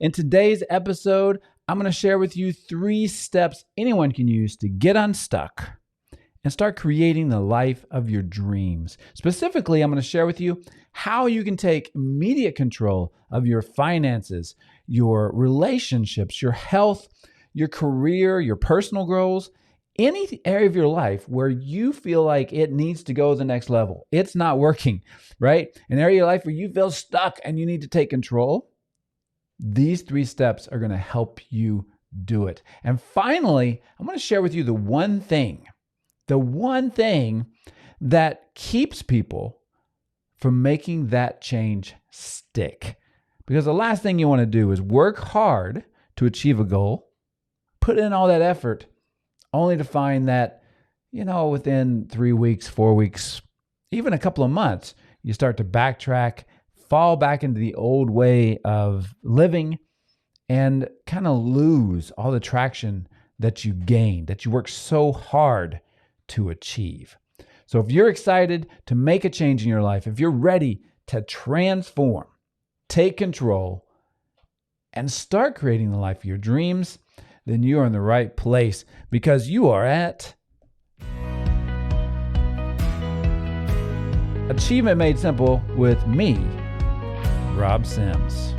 In today's episode, I'm going to share with you 3 steps anyone can use to get unstuck and start creating the life of your dreams. Specifically, I'm going to share with you how you can take immediate control of your finances, your relationships, your health, your career, your personal goals, any area of your life where you feel like it needs to go to the next level. It's not working, right? An area of your life where you feel stuck and you need to take control. These 3 steps are going to help you do it. And finally, I'm going to share with you the one thing that keeps people from making that change stick. Because the last thing you want to do is work hard to achieve a goal, put in all that effort, only to find that, within 3 weeks, 4 weeks, even a couple of months, you start to backtrack, fall back into the old way of living, and kind of lose all the traction that you gained, that you worked so hard to achieve. So if you're excited to make a change in your life, if you're ready to transform, take control, and start creating the life of your dreams, then you are in the right place, because you are at Achievement Made Simple with me, Rob Sims.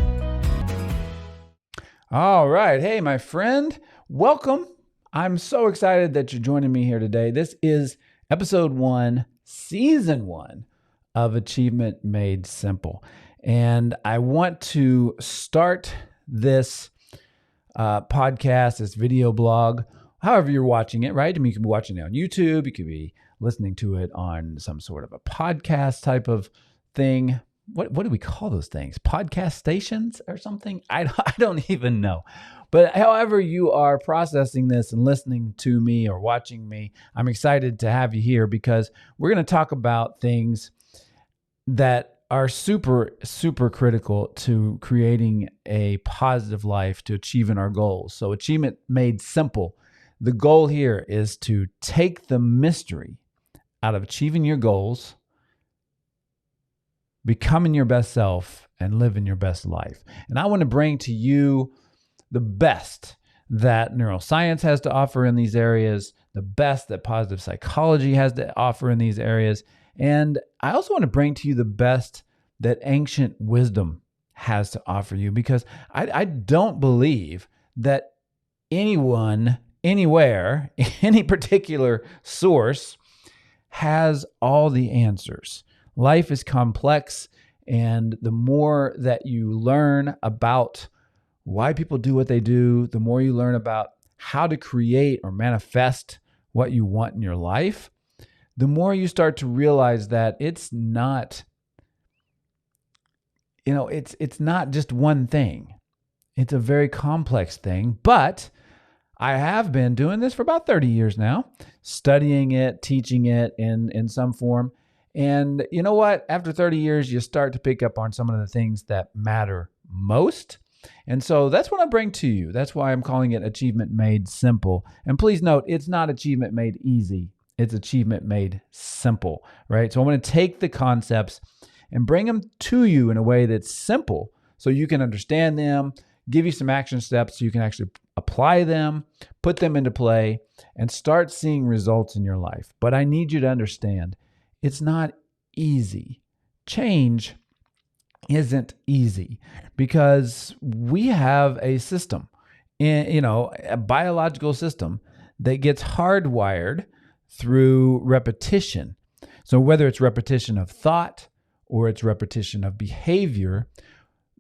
All right. Hey, my friend, welcome. I'm so excited that you're joining me here today. This is episode 1, season 1 of Achievement Made Simple. And I want to start this podcast, this video blog, however you're watching it, right? I mean, you could be watching it on YouTube. You could be listening to it on some sort of a podcast type of thing. What do we call those things? Podcast stations or something? I don't even know. But however you are processing this and listening to me or watching me, I'm excited to have you here, because we're going to talk about things that are super, super critical to creating a positive life, to achieving our goals. So Achievement Made Simple. The goal here is to take the mystery out of achieving your goals, becoming your best self, and living your best life. And I want to bring to you the best that neuroscience has to offer in these areas, the best that positive psychology has to offer in these areas. And I also want to bring to you the best that ancient wisdom has to offer you, because I don't believe that anyone, anywhere, any particular source has all the answers. Life is complex, and the more that you learn about why people do what they do, the more you learn about how to create or manifest what you want in your life, the more you start to realize that it's not, it's not just one thing. It's a very complex thing, but I have been doing this for about 30 years now, studying it, teaching it in some form. And you know what? After 30 years, you start to pick up on some of the things that matter most. And so that's what I bring to you. That's why I'm calling it Achievement Made Simple. And please note, it's not achievement made easy. It's achievement made simple, right? So I want to take the concepts and bring them to you in a way that's simple so you can understand them, give you some action steps so you can actually apply them, put them into play, and start seeing results in your life. But I need you to understand, it's not easy. Change isn't easy, because we have a system, a biological system that gets hardwired through repetition. So whether it's repetition of thought or it's repetition of behavior,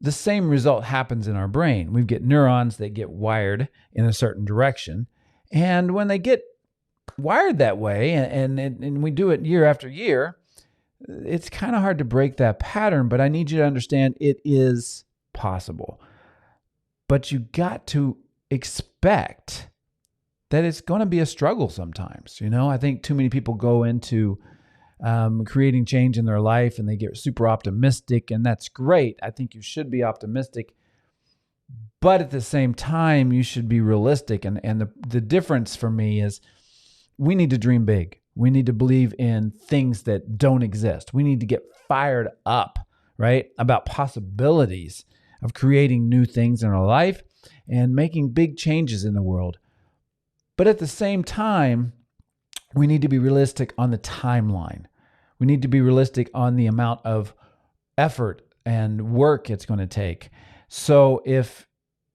the same result happens in our brain. We get neurons that get wired in a certain direction. And when they get wired that way, and we do it year after year, it's kind of hard to break that pattern. But I need you to understand it is possible. But you got to expect that it's going to be a struggle sometimes. I think too many people go into creating change in their life and they get super optimistic, and that's great. I think you should be optimistic, but at the same time, you should be realistic. And the difference for me is we need to dream big. We need to believe in things that don't exist. We need to get fired up, right, about possibilities, of creating new things in our life and making big changes in the world. But at the same time, we need to be realistic on the timeline. We need to be realistic on the amount of effort and work it's going to take. So if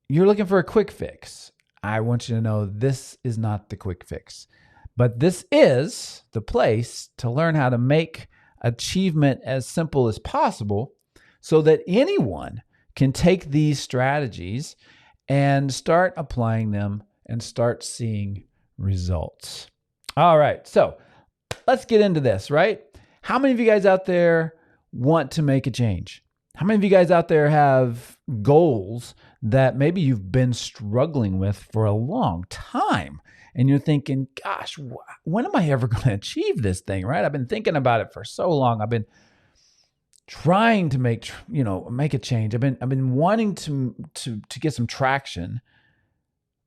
you're looking for a quick fix, I want you to know this is not the quick fix, but this is the place to learn how to make achievement as simple as possible so that anyone can take these strategies and start applying them and start seeing results. All right, so let's get into this, right? How many of you guys out there want to make a change? How many of you guys out there have goals that maybe you've been struggling with for a long time? And you're thinking, gosh, when am I ever going to achieve this thing, right? I've been thinking about it for so long. I've been trying to make a change. I've been wanting to get some traction,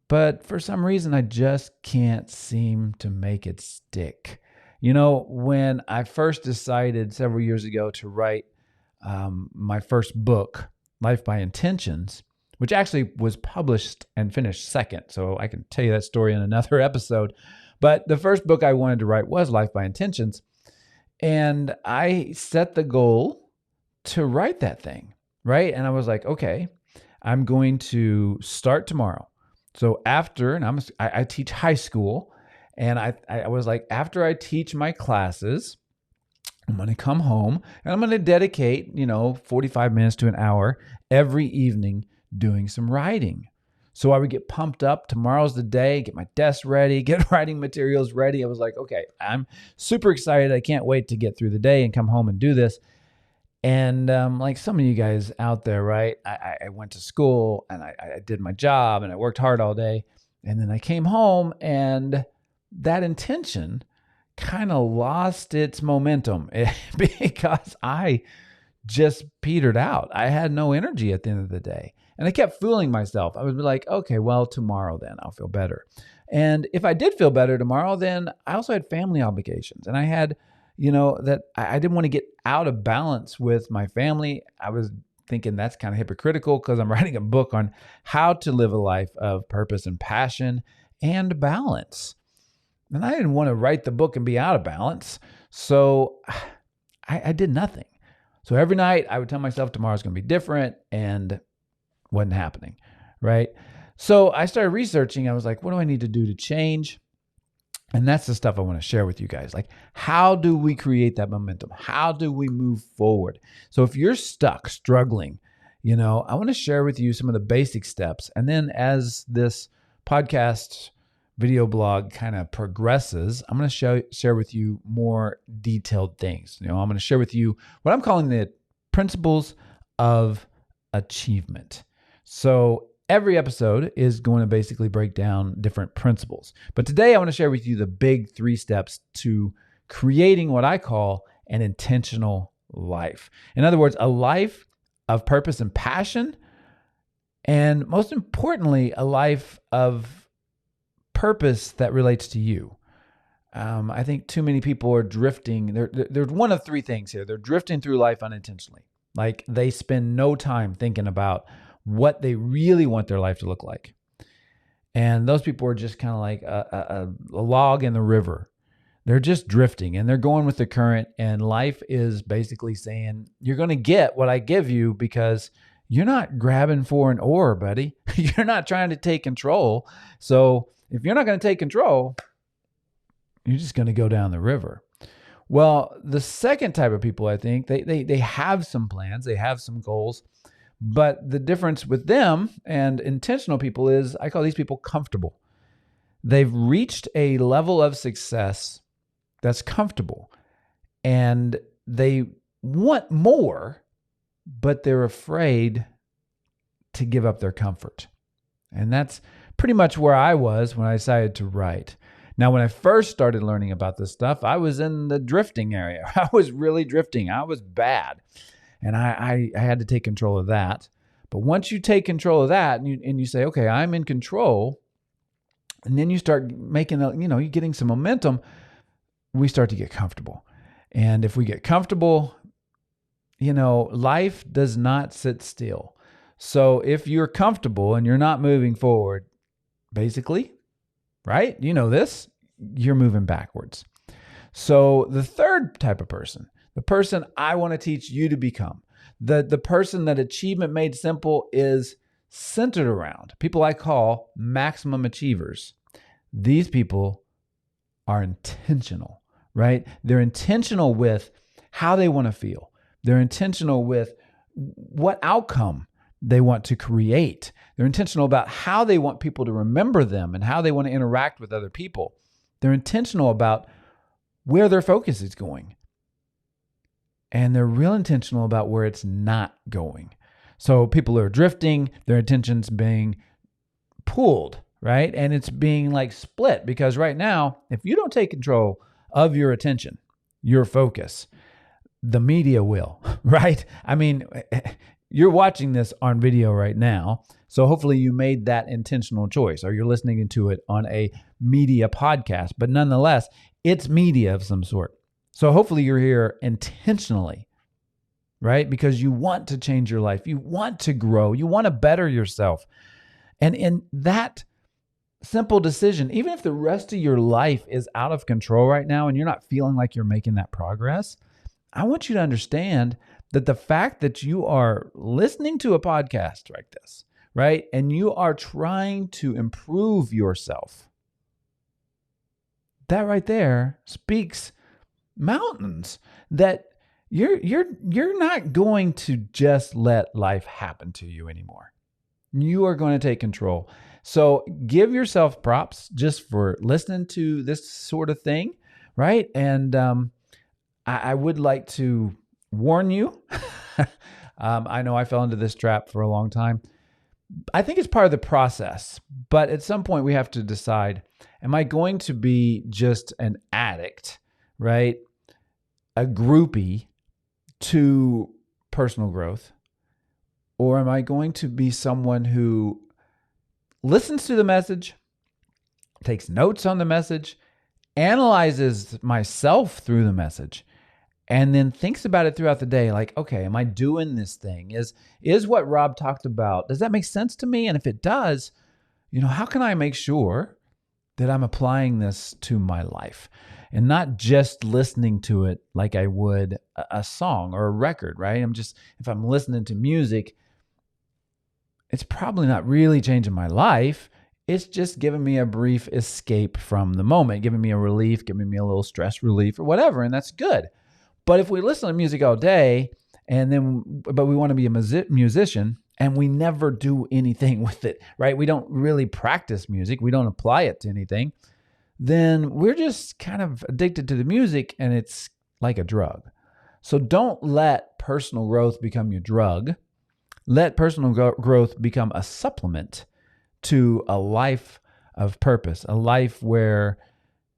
but for some reason I just can't seem to make it stick. When I first decided several years ago to write my first book, Life by Intentions, which actually was published and finished second. So I can tell you that story in another episode. But the first book I wanted to write was Life by Intentions. And I set the goal to write that thing, right? And I was like, okay, I'm going to start tomorrow. So after, and I teach high school, and I was like, after I teach my classes, I'm going to come home and I'm going to dedicate, 45 minutes to an hour every evening doing some writing. So I would get pumped up. Tomorrow's the day, get my desk ready, get writing materials ready. I was like, okay, I'm super excited. I can't wait to get through the day and come home and do this. And like some of you guys out there, right? I went to school and I did my job and I worked hard all day. And then I came home and that intention kind of lost its momentum because I just petered out. I had no energy at the end of the day. And I kept fooling myself. I would be like, okay, well, tomorrow then I'll feel better. And if I did feel better tomorrow, then I also had family obligations. And I had, that I didn't want to get out of balance with my family. I was thinking that's kind of hypocritical because I'm writing a book on how to live a life of purpose and passion and balance. And I didn't want to write the book and be out of balance. So I did nothing. So every night I would tell myself tomorrow's going to be different, and wasn't happening, right? So I started researching. I was like, what do I need to do to change? And that's the stuff I want to share with you guys. Like, how do we create that momentum? How do we move forward? So if you're stuck, struggling, I want to share with you some of the basic steps. And then as this podcast video blog kind of progresses, I'm going to share with you more detailed things. I'm going to share with you what I'm calling the principles of achievement. So every episode is going to basically break down different principles. But today I want to share with you the big 3 steps to creating what I call an intentional life. In other words, a life of purpose and passion, and most importantly, a life of purpose that relates to you. I think too many people are drifting. There's one of 3 things here. They're drifting through life unintentionally. Like they spend no time thinking about what they really want their life to look like. And those people are just kind of like a log in the river. They're just drifting and they're going with the current. And life is basically saying, you're going to get what I give you because you're not grabbing for an oar, buddy. You're not trying to take control. So if you're not going to take control, you're just going to go down the river. Well, the second type of people, I think, they have some plans, they have some goals, but the difference with them and intentional people is I call these people comfortable. They've reached a level of success that's comfortable and they want more, but they're afraid to give up their comfort. And that's pretty much where I was when I decided to write. Now, when I first started learning about this stuff, I was in the drifting area. I was really drifting. I was bad. And I had to take control of that. But once you take control of that and you say, okay, I'm in control, and then you start making, you're getting some momentum, we start to get comfortable. And if we get comfortable, life does not sit still. So if you're comfortable and you're not moving forward, basically, right? You know this, you're moving backwards. So the third type of person, the person I want to teach you to become, the person that Achievement Made Simple is centered around, people I call maximum achievers. These people are intentional, right? They're intentional with how they want to feel. They're intentional with what outcome they want to create. They're intentional about how they want people to remember them and how they want to interact with other people. They're intentional about where their focus is going. And they're real intentional about where it's not going. So people are drifting, their attention's being pulled, right? And it's being like split, because right now, if you don't take control of your attention, your focus, the media will, right? I mean, you're watching this on video right now. So hopefully you made that intentional choice, or you're listening to it on a media podcast, but nonetheless, it's media of some sort. So hopefully you're here intentionally, right? Because you want to change your life. You want to grow. You want to better yourself. And in that simple decision, even if the rest of your life is out of control right now and you're not feeling like you're making that progress, I want you to understand that the fact that you are listening to a podcast like this, right, and you are trying to improve yourself, that right there speaks mountains, that you're not going to just let life happen to you anymore. You are going to take control. So give yourself props just for listening to this sort of thing, right? And I would like to warn you. I know I fell into this trap for a long time. I think it's part of the process, but at some point we have to decide, am I going to be just an addict, right? A groupie to personal growth? Or am I going to be someone who listens to the message, takes notes on the message, analyzes myself through the message, and then thinks about it throughout the day, like, okay, am I doing this thing? Is what Rob talked about, does that make sense to me? And if it does, how can I make sure that I'm applying this to my life and not just listening to it like I would a song or a record, right? If I'm listening to music, it's probably not really changing my life. It's just giving me a brief escape from the moment, giving me a relief, giving me a little stress relief or whatever, and that's good. But if we listen to music all day but we want to be a musician and we never do anything with it, right? We don't really practice music. We don't apply it to anything. Then we're just kind of addicted to the music, and it's like a drug. So don't let personal growth become your drug. Let personal growth become a supplement to a life of purpose, a life where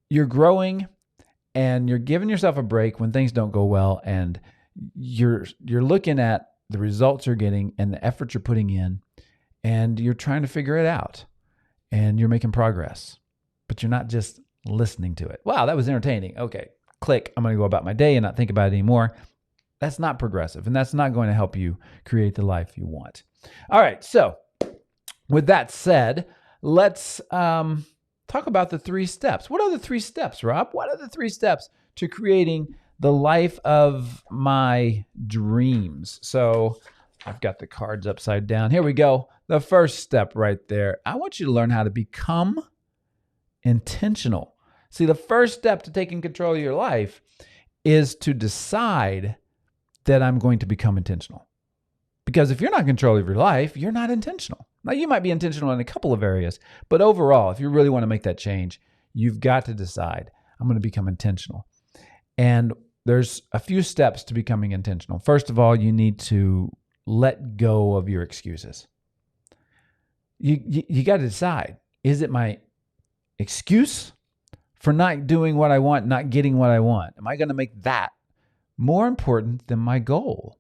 you're growing and you're giving yourself a break when things don't go well, and you're looking at the results you're getting and the effort you're putting in, and you're trying to figure it out, and you're making progress, but you're not just listening to it. Wow, that was entertaining. Okay, click. I'm going to go about my day and not think about it anymore. That's not progressive, and that's not going to help you create the life you want. All right, so with that said, let's talk about the 3 steps. What are the 3 steps, Rob? What are the 3 steps to creating the life of my dreams? So I've got the cards upside down. Here we go. The first step right there. I want you to learn how to become intentional. See, the first step to taking control of your life is to decide that I'm going to become intentional. Because if you're not in control of your life, you're not intentional. Now, you might be intentional in a couple of areas, but overall, if you really want to make that change, you've got to decide, I'm going to become intentional. And there's a few steps to becoming intentional. First of all, you need to let go of your excuses. You got to decide, is it my excuse for not doing what I want, not getting what I want? Am I going to make that more important than my goal?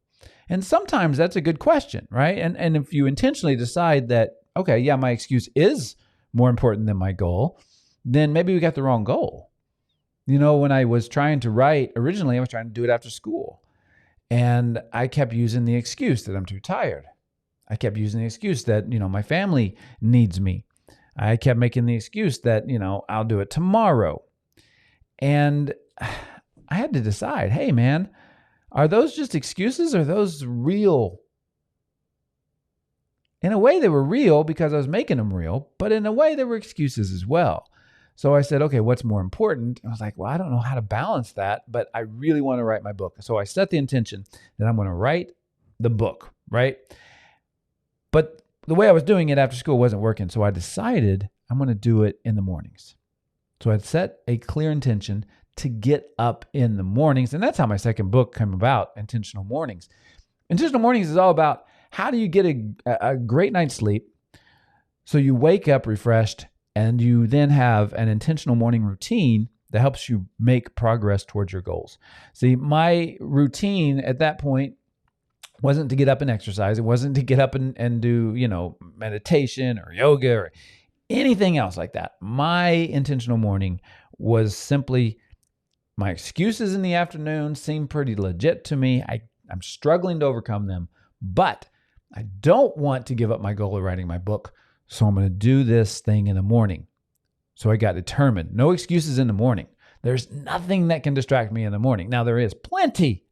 And sometimes that's a good question, right? And if you intentionally decide that, okay, yeah, my excuse is more important than my goal, then maybe we got the wrong goal. When I was trying to write, originally I was trying to do it after school. And I kept using the excuse that I'm too tired. I kept using the excuse that, my family needs me. I kept making the excuse that, I'll do it tomorrow. And I had to decide, hey, man, are those just excuses or are those real? In a way, they were real because I was making them real, but in a way, they were excuses as well. So I said, okay, what's more important? I was like, well, I don't know how to balance that, but I really want to write my book. So I set the intention that I'm going to write the book, right? But the way I was doing it after school wasn't working. So I decided I'm going to do it in the mornings. So I'd set a clear intention to get up in the mornings. And that's how my second book came about, Intentional Mornings. Intentional Mornings is all about how do you get a great night's sleep so you wake up refreshed and you then have an intentional morning routine that helps you make progress towards your goals. See, my routine at that point wasn't to get up and exercise. It wasn't to get up and do, meditation or yoga or anything else like that. My intentional morning was simply my excuses in the afternoon seem pretty legit to me. I'm struggling to overcome them, but I don't want to give up my goal of writing my book. So I'm going to do this thing in the morning. So I got determined. No excuses in the morning. There's nothing that can distract me in the morning. Now there is plenty,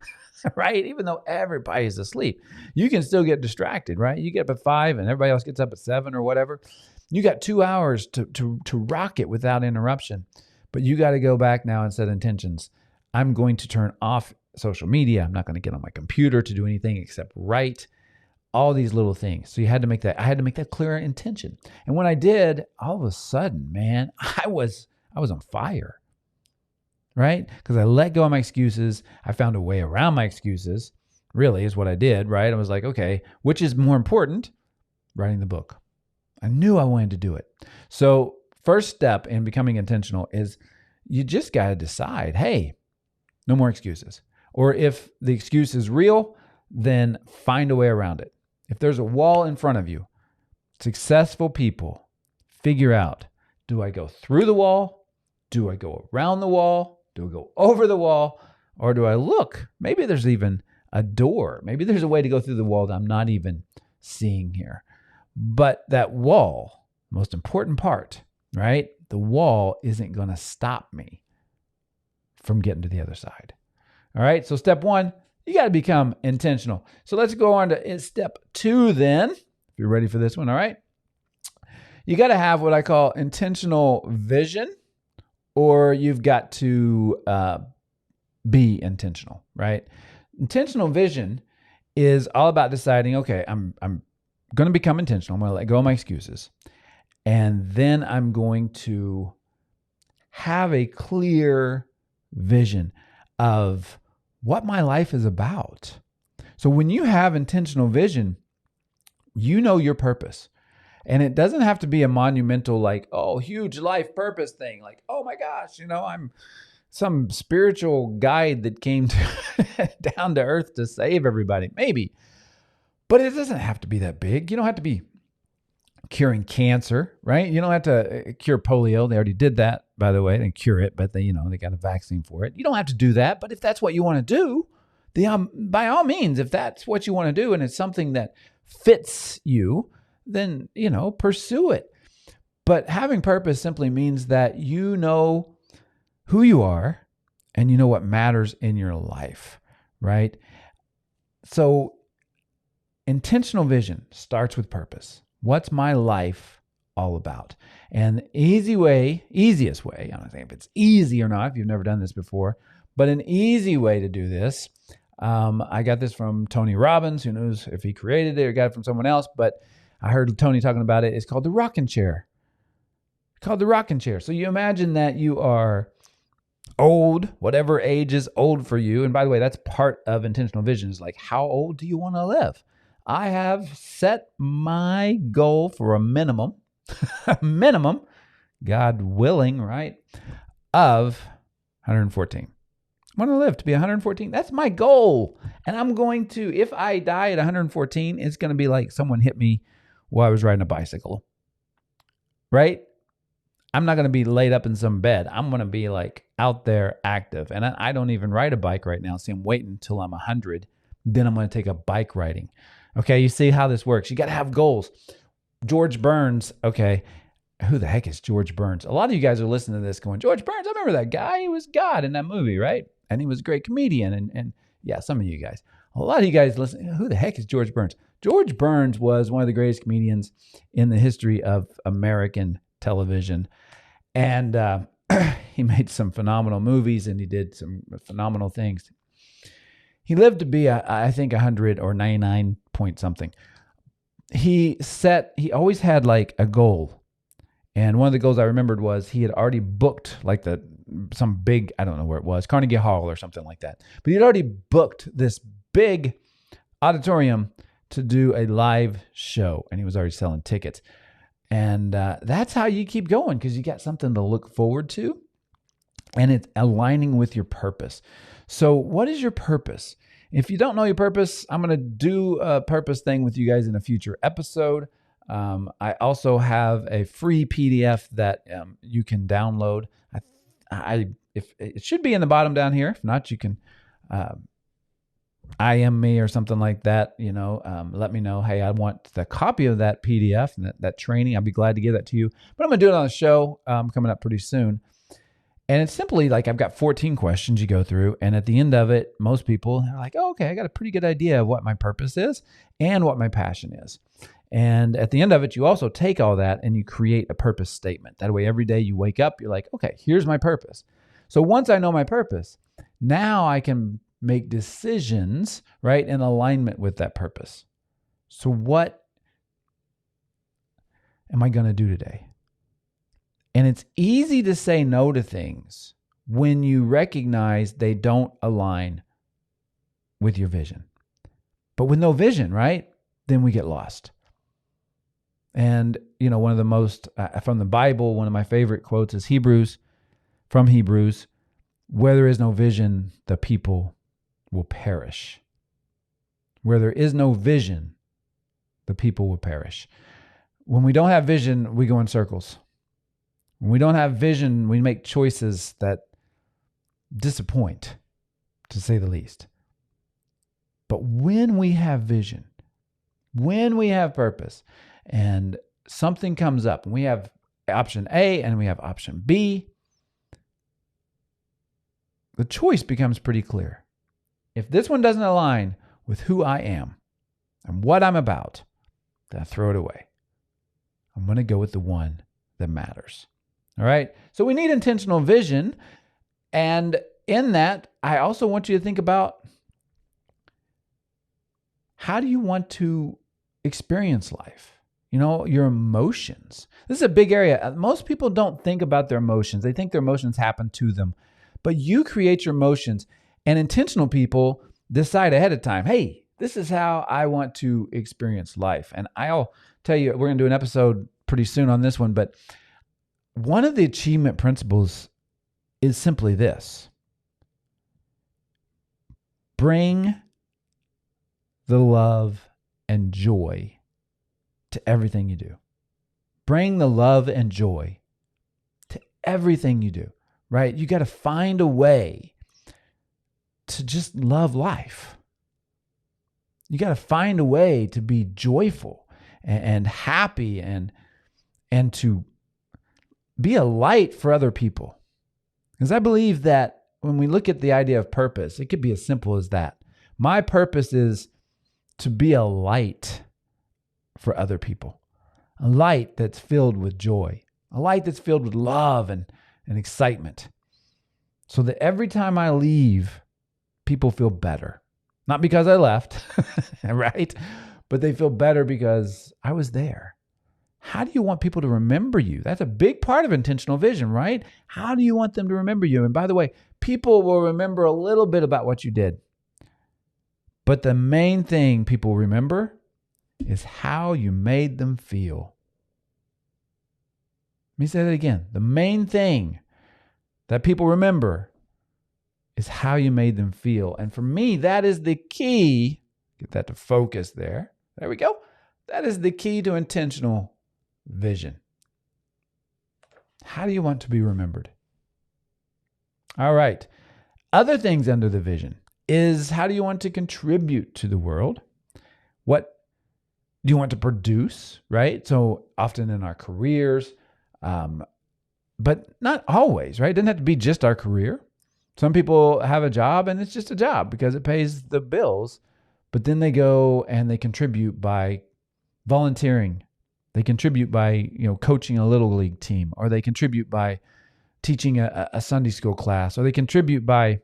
right? Even though everybody's asleep, you can still get distracted, right? You get up at 5 and everybody else gets up at 7 or whatever. You got 2 hours to rock it without interruption. But you got to go back now and set intentions. I'm going to turn off social media. I'm not going to get on my computer to do anything except write. All these little things. So I had to make that clear intention. And when I did, all of a sudden, man, I was on fire, right? Because I let go of my excuses. I found a way around my excuses, really is what I did, right? I was like, okay, which is more important? Writing the book. I knew I wanted to do it. So first step in becoming intentional is you just got to decide, hey, no more excuses. Or if the excuse is real, then find a way around it. If there's a wall in front of you, successful people figure out, do I go through the wall? Do I go around the wall? Do I go over the wall? Or do I look? Maybe there's even a door. Maybe there's a way to go through the wall that I'm not even seeing here. But that wall, most important part, right? The wall isn't going to stop me from getting to the other side. All right. So step 1, you got to become intentional. So let's go on to step 2 then. If you're ready for this one, all right? You got to have what I call intentional vision, or you've got to be intentional, right? Intentional vision is all about deciding, okay, I'm going to become intentional. I'm going to let go of my excuses. And then I'm going to have a clear vision of what my life is about. So when you have intentional vision, you know your purpose. And it doesn't have to be a monumental, huge life purpose thing. Like, oh my gosh, I'm some spiritual guide that came down to earth to save everybody. Maybe. But it doesn't have to be that big. You don't have to be curing cancer, right? You don't have to cure polio. They already did that, by the way. They didn't cure it, but they got a vaccine for it. You don't have to do that. But if that's what you want to do, by all means, if that's what you want to do and it's something that fits you, then, pursue it. But having purpose simply means that you know who you are and you know what matters in your life, right? So intentional vision starts with purpose. What's my life all about? And the easiest way, I don't think if it's easy or not, if you've never done this before, but an easy way to do this, I got this from Tony Robbins, who knows if he created it or got it from someone else, but I heard Tony talking about it. It's called the rocking chair. It's called the rocking chair. So you imagine that you are old, whatever age is old for you. And by the way, that's part of intentional vision is like, how old do you want to live? I have set my goal for a minimum, God willing, right, of 114. I want to live to be 114. That's my goal. And I'm going to, if I die at 114, it's going to be like someone hit me while I was riding a bicycle, right? I'm not going to be laid up in some bed. I'm going to be like out there active. And I don't even ride a bike right now. See, I'm waiting until I'm 100. Then I'm going to take up bike riding. Okay, you see how this works. You got to have goals. George Burns, okay, who the heck is George Burns? A lot of you guys are listening to this going, George Burns, I remember that guy. He was God in that movie, right? And he was a great comedian. And yeah, some of you guys. A lot of you guys listen, who the heck is George Burns? George Burns was one of the greatest comedians in the history of American television. And he made some phenomenal movies and he did some phenomenal things. He lived to be, I think, 100 or 99 point something. He always had like a goal. And one of the goals I remembered was he had already booked like some big, I don't know where it was, Carnegie Hall or something like that. But he had already booked this big auditorium to do a live show. And he was already selling tickets. And that's how you keep going, because you got something to look forward to. And it's aligning with your purpose. So what is your purpose? If you don't know your purpose, I'm going to do a purpose thing with you guys in a future episode. I also have a free PDF that you can download. If it should be in the bottom down here. If not, you can IM me or something like that. Let me know. Hey, I want the copy of that PDF and that training. I'd be glad to give that to you. But I'm going to do it on the show coming up pretty soon. And it's simply like I've got 14 questions you go through. And at the end of it, most people are like, oh, okay, I got a pretty good idea of what my purpose is and what my passion is. And at the end of it, you also take all that and you create a purpose statement. That way, every day you wake up, you're like, okay, here's my purpose. So once I know my purpose, now I can make decisions, right, in alignment with that purpose. So what am I going to do today? And it's easy to say no to things when you recognize they don't align with your vision. But with no vision, right, then we get lost. And, one of the most, from the Bible, one of my favorite quotes is from Hebrews, where there is no vision, the people will perish. Where there is no vision, the people will perish. When we don't have vision, we go in circles. When we don't have vision, we make choices that disappoint, to say the least. But when we have vision, when we have purpose, and something comes up, and we have option A and we have option B, the choice becomes pretty clear. If this one doesn't align with who I am and what I'm about, then I throw it away. I'm going to go with the one that matters. All right. So we need intentional vision. And in that, I also want you to think about, how do you want to experience life? Your emotions. This is a big area. Most people don't think about their emotions. They think their emotions happen to them. But you create your emotions. And intentional people decide ahead of time, hey, this is how I want to experience life. And I'll tell you, we're going to do an episode pretty soon on this one, but one of the achievement principles is simply this: bring the love and joy to everything you do. Bring the love and joy to everything you do, right? You got to find a way to just love life. You got to find a way to be joyful and happy and to be a light for other people. Because I believe that when we look at the idea of purpose, it could be as simple as that. My purpose is to be a light for other people. A light that's filled with joy. A light that's filled with love and excitement. So that every time I leave, people feel better. Not because I left, right? But they feel better because I was there. How do you want people to remember you? That's a big part of intentional vision, right? How do you want them to remember you? And by the way, people will remember a little bit about what you did. But the main thing people remember is how you made them feel. Let me say that again. The main thing that people remember is how you made them feel. And for me, that is the key. Get that to focus there. There we go. That is the key to intentional vision. How do you want to be remembered? All right. Other things under the vision is, how do you want to contribute to the world? What Do you want to produce, right? So often in our careers, but not always, right? It doesn't have to be just our career. Some people have a job and it's just a job because it pays the bills, but then they go and they contribute by volunteering. They contribute by, coaching a little league team, or they contribute by teaching a Sunday school class, or they contribute by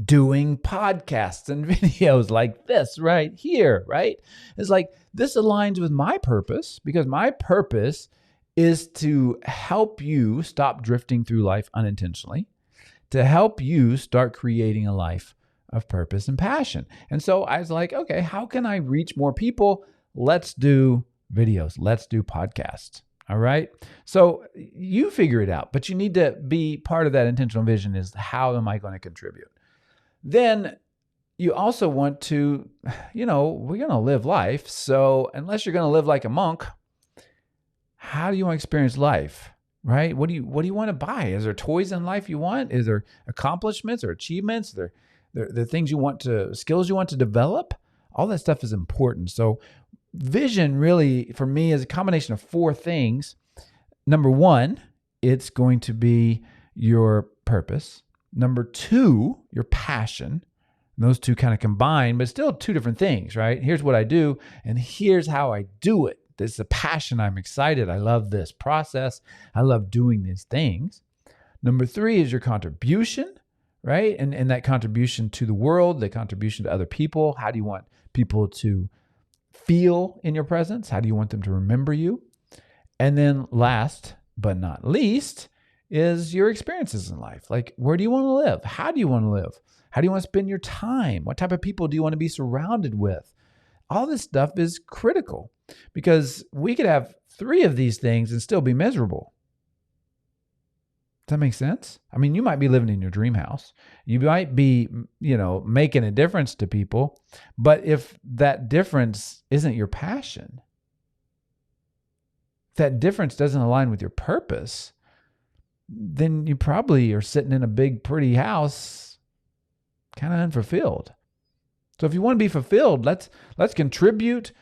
doing podcasts and videos like this right here, right? It's like this aligns with my purpose, because my purpose is to help you stop drifting through life unintentionally, to help you start creating a life of purpose and passion. And so I was like, okay, how can I reach more people? Let's do videos. Let's do podcasts. All right. So you figure it out, but you need to be part of that intentional vision. Is how am I going to contribute? Then you also want to, we're going to live life. So unless you're going to live like a monk, how do you want to experience life, right? What do you want to buy? Is there toys in life you want? Is there accomplishments or achievements? There things skills you want to develop? All that stuff is important. So vision really, for me, is a combination of four things. Number one, it's going to be your purpose. Number two, your passion. And those two kind of combine, but still two different things, right? Here's what I do, and here's how I do it. This is a passion. I'm excited. I love this process. I love doing these things. Number three is your contribution, right? And that contribution to the world, the contribution to other people. How do you want people to feel in your presence? How do you want them to remember you? And then last but not least is your experiences in life. Like, where do you want to live? How do you want to live? How do you want to spend your time? What type of people do you want to be surrounded with? All this stuff is critical, because we could have three of these things and still be miserable. Does that make sense? I mean, you might be living in your dream house. You might be, making a difference to people. But if that difference isn't your passion, if that difference doesn't align with your purpose, then you probably are sitting in a big, pretty house, kind of unfulfilled. So if you want to be fulfilled, let's contribute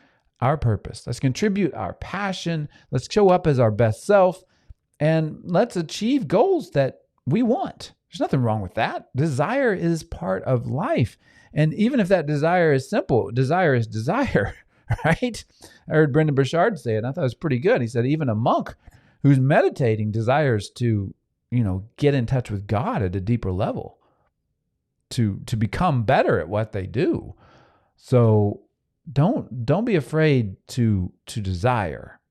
our purpose. Let's contribute our passion. Let's show up as our best self, and let's achieve goals that we want. There's nothing wrong with that. Desire is part of life. And even if that desire is simple, desire is desire, right? I heard Brendan Burchard say it, and I thought it was pretty good. He said even a monk who's meditating desires to, get in touch with God at a deeper level, to become better at what they do. So don't be afraid to desire.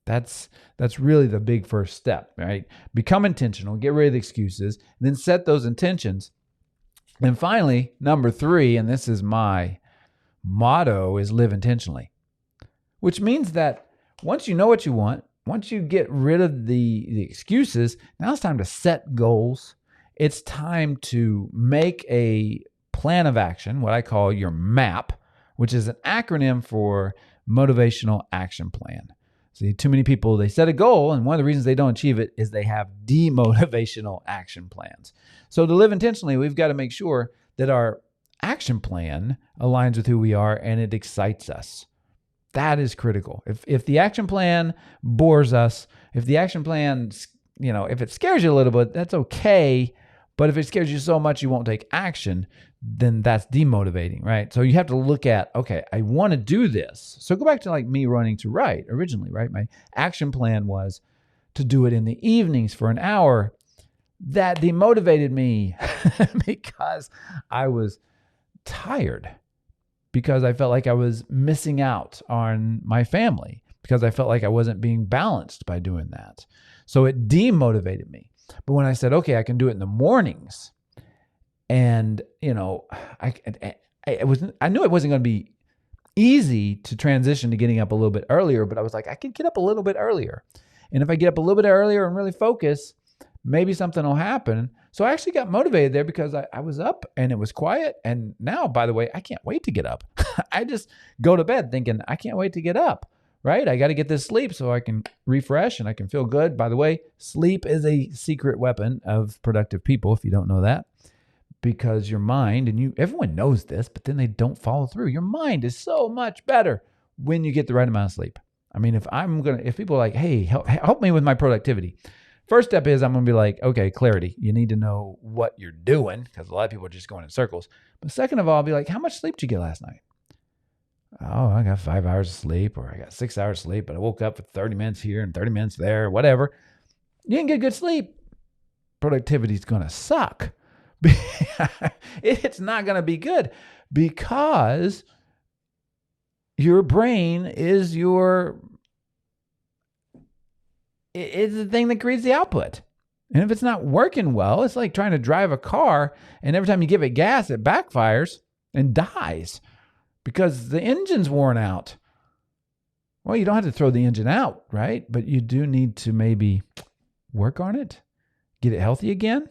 That's really the big first step, right? Become intentional, get rid of the excuses, and then set those intentions. And finally, number three, and this is my motto, is live intentionally, which means that once you know what you want, once you get rid of the excuses, now it's time to set goals. It's time to make a plan of action, what I call your MAP, which is an acronym for Motivational Action Plan. See, too many people, they set a goal, and one of the reasons they don't achieve it is they have demotivational action plans. So to live intentionally, we've got to make sure that our action plan aligns with who we are and it excites us. That is critical. If the action plan bores us, if the action plan, if it scares you a little bit, that's okay. But if it scares you so much you won't take action, then that's demotivating, right? So you have to look at, okay, I want to do this. So go back to like me running to write originally, right? My action plan was to do it in the evenings for an hour. That demotivated me because I was tired, because I felt like I was missing out on my family, because I felt like I wasn't being balanced by doing that. So it demotivated me. But when I said, okay, I can do it in the mornings, and I knew it wasn't going to be easy to transition to getting up a little bit earlier, but I was like, I can get up a little bit earlier. And if I get up a little bit earlier and really focus, maybe something will happen. So I actually got motivated there because I was up and it was quiet. And now, by the way, I can't wait to get up. I just go to bed thinking, I can't wait to get up, right? I got to get this sleep so I can refresh and I can feel good. By the way, sleep is a secret weapon of productive people, if you don't know that, because your mind, and everyone knows this, but then they don't follow through. Your mind is so much better when you get the right amount of sleep. I mean, if people are like, hey, help me with my productivity. First step is I'm going to be like, okay, clarity. You need to know what you're doing because a lot of people are just going in circles. But second of all, I'll be like, how much sleep did you get last night? Oh, I got 5 hours of sleep, or I got 6 hours of sleep, but I woke up for 30 minutes here and 30 minutes there, whatever. You didn't get good sleep. Productivity is going to suck. It's not going to be good because your brain is it's the thing that creates the output. And if it's not working well, it's like trying to drive a car, and every time you give it gas, it backfires and dies because the engine's worn out. Well, you don't have to throw the engine out, right? But you do need to maybe work on it, get it healthy again.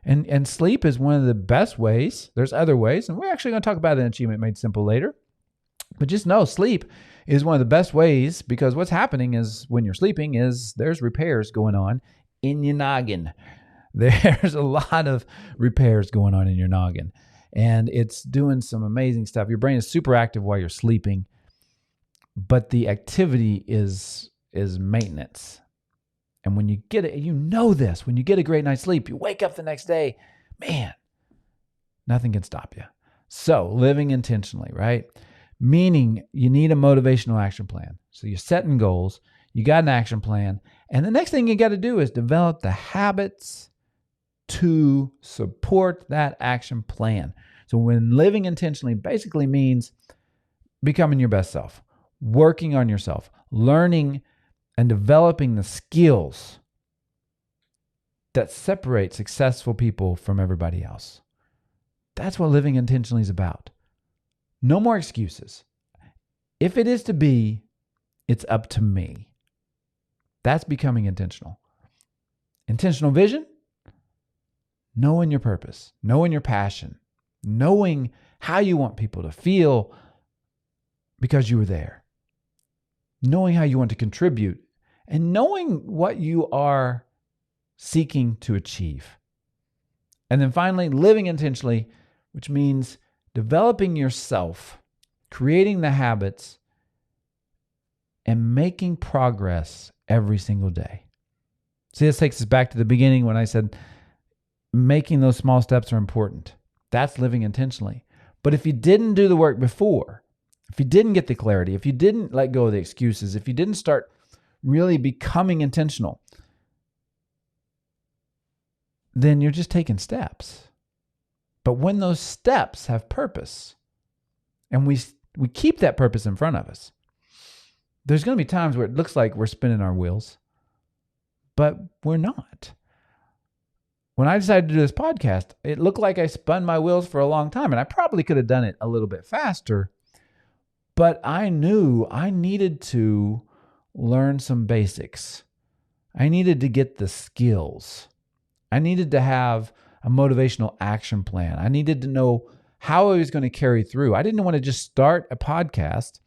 And sleep is one of the best ways. There's other ways, and we're actually going to talk about an Achievement Made Simple later. But just know sleep is one of the best ways, because what's happening is when you're sleeping is there's repairs going on in your noggin. There's a lot of repairs going on in your noggin, and it's doing some amazing stuff. Your brain is super active while you're sleeping, but the activity is maintenance. And when you get it, you know this, when you get a great night's sleep, you wake up the next day, man, nothing can stop you. So living intentionally, right? Meaning you need a motivational action plan. So you're setting goals, you got an action plan, and the next thing you got to do is develop the habits to support that action plan. So when living intentionally basically means becoming your best self, working on yourself, learning and developing the skills that separate successful people from everybody else. That's what living intentionally is about. No more excuses. If it is to be, it's up to me. That's becoming intentional. Intentional vision, knowing your purpose, knowing your passion, knowing how you want people to feel because you were there, knowing how you want to contribute, and knowing what you are seeking to achieve. And then finally, living intentionally, which means developing yourself, creating the habits, and making progress every single day. See, this takes us back to the beginning when I said making those small steps are important. That's living intentionally. But if you didn't do the work before, if you didn't get the clarity, if you didn't let go of the excuses, if you didn't start really becoming intentional, then you're just taking steps. But when those steps have purpose, and we keep that purpose in front of us, there's going to be times where it looks like we're spinning our wheels, but we're not. When I decided to do this podcast, it looked like I spun my wheels for a long time, and I probably could have done it a little bit faster, but I knew I needed to learn some basics. I needed to get the skills. I needed to have a motivational action plan. I needed to know how I was going to carry through. I didn't want to just start a podcast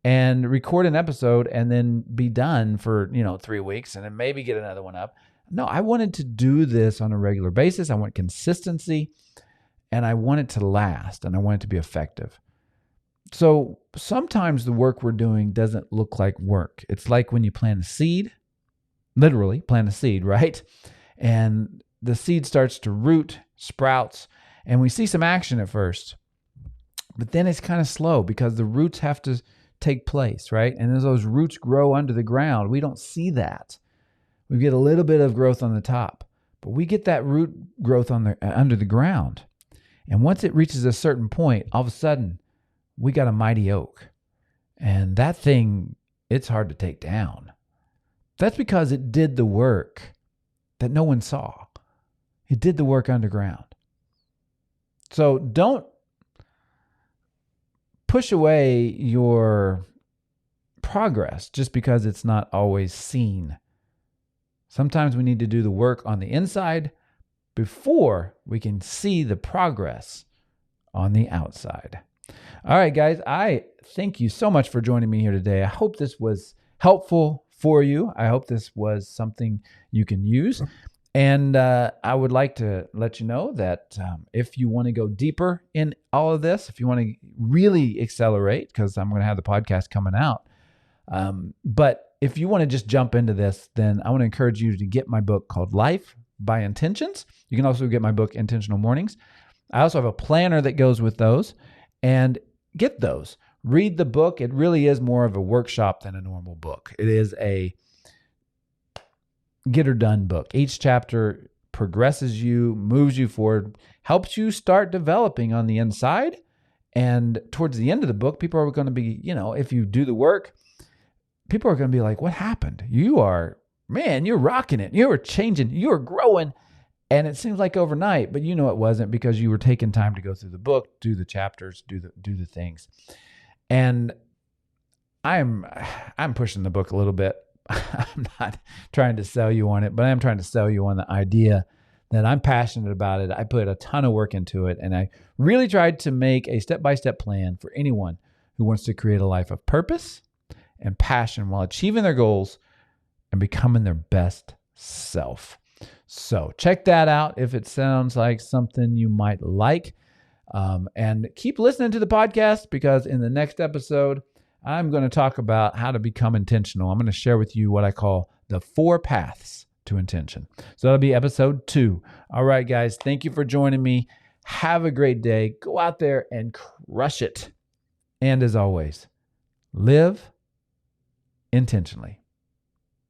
and record an episode and then be done for, 3 weeks and then maybe get another one up. No, I wanted to do this on a regular basis. I want consistency, and I want it to last, and I want it to be effective. So sometimes the work we're doing doesn't look like work. It's like when you plant a seed, literally plant a seed, right? And the seed starts to root, sprouts, and we see some action at first. But then it's kind of slow because the roots have to take place, right? And as those roots grow under the ground, we don't see that. We get a little bit of growth on the top, but we get that root growth under the ground. And once it reaches a certain point, all of a sudden, we got a mighty oak. And that thing, it's hard to take down. That's because it did the work that no one saw. It did the work underground. So don't push away your progress just because it's not always seen. Sometimes we need to do the work on the inside before we can see the progress on the outside. All right, guys, I thank you so much for joining me here today. I hope this was helpful for you. I hope this was something you can use. And I would like to let you know that if you want to go deeper in all of this, if you want to really accelerate, because I'm going to have the podcast coming out. But if you want to just jump into this, then I want to encourage you to get my book called Life by Intentions. You can also get my book, Intentional Mornings. I also have a planner that goes with those, and get those. Read the book. It really is more of a workshop than a normal book. It is a get her done book. Each chapter progresses you, moves you forward, helps you start developing on the inside. And towards the end of the book, people are going to be, if you do the work, people are going to be like, what happened? You're rocking it. You were changing, you were growing. And it seems like overnight, but it wasn't, because you were taking time to go through the book, do the chapters, do the things. And I'm pushing the book a little bit. I'm not trying to sell you on it, but I am trying to sell you on the idea that I'm passionate about it. I put a ton of work into it, and I really tried to make a step-by-step plan for anyone who wants to create a life of purpose and passion while achieving their goals and becoming their best self. So check that out if it sounds like something you might like. And keep listening to the podcast, because in the next episode, I'm going to talk about how to become intentional. I'm going to share with you what I call the 4 paths to intention. So that'll be episode 2. All right, guys, thank you for joining me. Have a great day. Go out there and crush it. And as always, live intentionally.